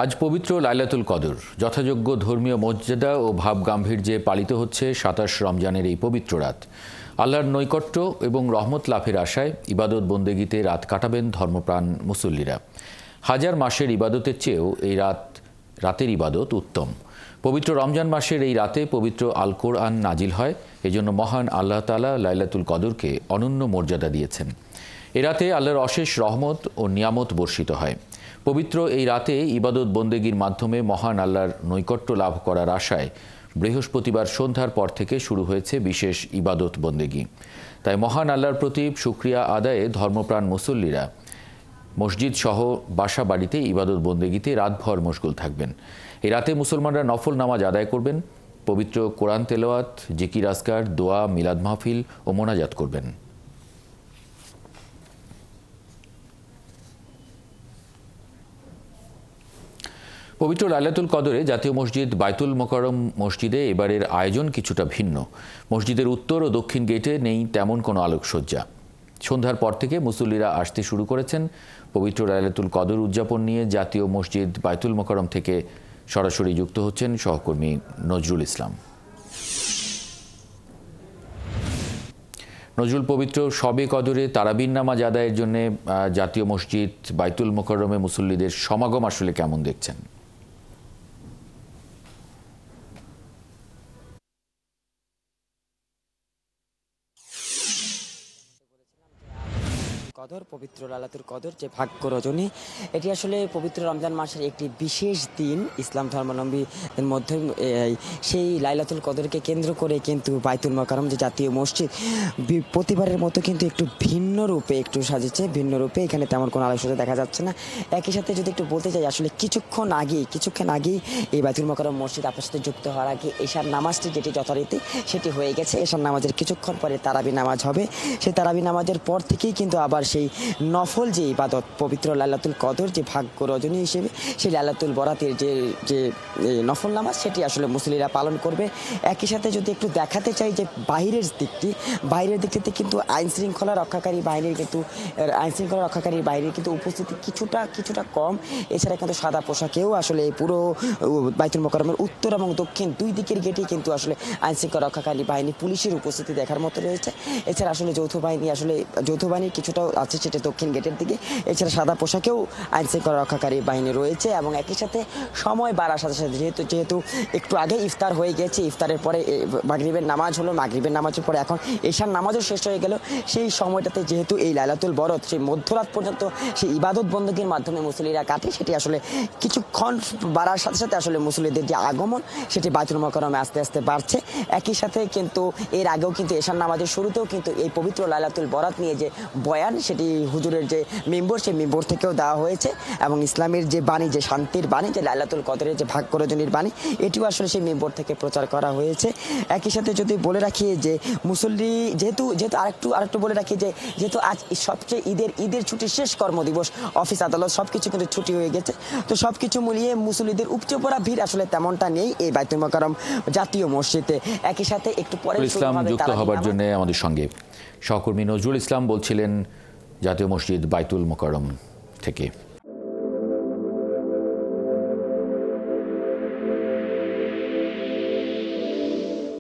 আজ পবিত্র লাইলাতুল কদর যথাযোগ্য ধর্মীয় মর্যাদা ও ভাব গাম্ভীর্যে পালিত হচ্ছে ২৭ রমজানের এই পবিত্র রাত। আল্লাহর নৈকট্য এবং রহমত লাভের আশায় ইবাদত বন্দেগীতে রাত কাটাবেন ধর্মপ্রাণ মুসল্লিরা। হাজার মাসের ইবাদতের চেয়েও এই রাতের ইবাদত উত্তম। পবিত্র রমজান মাসের এই রাতে পবিত্র আল কোরআন নাজিল হয়। এজন্য মহান আল্লাহ তাআলা লাইলাতুল কদরকে অনন্য মর্যাদা দিয়েছেন। এ রাতে আল্লাহর অশেষ রহমত ও নিয়ামত বর্ষিত হয়। পবিত্র এই রাতে ইবাদত বন্দেগীর মাধ্যমে মহান আল্লাহর নৈকট্য লাভ করার আশায় বৃহস্পতিবার সন্ধ্যার পর থেকে শুরু হয়েছে বিশেষ ইবাদত বন্দেগী। তাই মহান আল্লাহর প্রতি শুকরিয়া আদায়ে ধর্মপ্রাণ মুসল্লিরা মসজিদ সহ বাসা বাড়িতে ইবাদত বন্দেগীতে রাতভর মশগুল থাকবেন। এই রাতে মুসলমানরা নফল নামাজ আদায় করবেন, পবিত্র কোরআন তেলাওয়াত, জিকির আজকার, দোয়া, মিলাদ মাহফিল ও মোনাজাত করবেন। পবিত্র লাইলাতুল কদরে জাতীয় মসজিদ বায়তুল মোকাররম মসজিদে এবারের আয়োজন কিছুটা ভিন্ন। মসজিদের উত্তর ও দক্ষিণ গেটে নেই তেমন কোনো আলোকসজ্জা। সন্ধ্যার পর থেকে মুসল্লিরা আসতে শুরু করেছেন। পবিত্র লাইলাতুল কদর উদযাপন নিয়ে জাতীয় মসজিদ বায়তুল মোকাররম থেকে সরাসরি যুক্ত হচ্ছেন সহকর্মী নজরুল ইসলাম। নজরুল, পবিত্র শবে কদরে তারাবির নামাজ আদায়ের জন্য জাতীয় মসজিদ বায়তুল মোকাররমে মুসল্লিদের সমাগম আসলে কেমন দেখছেন? কদর, পবিত্র লাইলাতুল কদর যে ভাগ্য রজনী, এটি আসলে পবিত্র রমজান মাসের একটি বিশেষ দিন। ইসলাম ধর্মাবলম্বীদের মধ্যে সেই লাইলাতুল কদরকে কেন্দ্র করে কিন্তু বায়তুল মোকাররম যে জাতীয় মসজিদ প্রতিবারের মতো কিন্তু একটু ভিন্ন রূপে একটু সাজেছে। ভিন্ন রূপে এখানে তেমন কোনো আলোচনা দেখা যাচ্ছে না। একই সাথে যদি একটু বলতে চাই, আসলে কিছুক্ষণ আগেই এই বায়তুল মোকাররম মসজিদ আপনার সাথে যুক্ত হওয়ার আগে এশার নামাজটি যেটি যথারীতি সেটি হয়ে গেছে। এশার নামাজের কিছুক্ষণ পরে তারাবি নামাজ হবে। সেই তারাবি নামাজের পর থেকেই কিন্তু আবার সেই নফল যে ইবাদত পবিত্র লাইলাতুল কদর যে ভাগ্য রজনী হিসেবে সেই লাইলাতুল বরাতের যে নফল নামাজ সেটি আসলে মুসল্লিরা পালন করবে। একই সাথে যদি একটু দেখাতে চাই যে বাইরের দিকটিতে কিন্তু আইন শৃঙ্খলা রক্ষাকারী বাহিনীর কিন্তু উপস্থিতি কিছুটা কম। এছাড়া কিন্তু সাদা পোশাকেও আসলে পুরো বায়তুল মোকাররমের উত্তর এবং দক্ষিণ দুই দিকের গেটেই কিন্তু আসলে আইন শৃঙ্খলা রক্ষাকারী বাহিনী পুলিশের উপস্থিতি দেখার মতো রয়েছে। এছাড়া আসলে যৌথ বাহিনীর কিছুটাও আছে সেটা দক্ষিণ গেটের দিকে। এছাড়া সাদা পোশাকেও আইন শৃঙ্খলা রক্ষাকারী বাহিনী রয়েছে এবং একই সাথে সময় বাড়ার সাথে সাথে যেহেতু একটু আগে ইফতার হয়ে গেছে, ইফতারের পরে মাগরিবের নামাজ হলো, মাগরিবের নামাজের পরে এখন এশার নামাজও শেষ হয়ে গেল। সেই সময়টাতে যেহেতু এই লাইলাতুল বরাত সেই মধ্যরাত পর্যন্ত সেই ইবাদত বন্দেগীর মাধ্যমে মুসল্লিরা কাটে, সেটি আসলে কিছুক্ষণ বাড়ার সাথে সাথে আসলে মুসল্লিদের যে আগমন সেটি বায়তুল মোকাররমে আস্তে আস্তে বাড়ছে। একই সাথে কিন্তু এর আগেও কিন্তু এশার নামাজের শুরুতেও কিন্তু এই পবিত্র লাইলাতুল বরাত নিয়ে যে বয়ান সেটি হুজুরের যে মিম্বর সেই মিম্বর থেকেও দেওয়া হয়েছে এবং ইসলামের যে বাণী, যে শান্তির বাণী, যে লাইলাতুল কদরের যে ভাগ্য রজনীর বাণী, এটিও আসলে সেই মিম্বর থেকে প্রচার করা হয়েছে। একই সাথে যদি বলে রাখি যে মুসল্লি যেহেতু আরেকটু বলে রাখি যে যেহেতু আজ সবচেয়ে ঈদের ছুটির শেষ কর্মদিবস, অফিস আদালত সবকিছু কিন্তু ছুটি হয়ে গেছে। তো সবকিছু মিলিয়ে মুসল্লিদের উপচে পড়া ভিড় আসলে তেমনটা নেই এই বায়তুল মোকাররম জাতীয় মসজিদে। একই সাথে একটু পরে ইসলাম যুক্ত হবার জন্য আমাদের সঙ্গে সহকর্মী নজরুল ইসলাম বলছিলেন জাতীয় মসজিদ বায়তুল মোকাররম থেকে।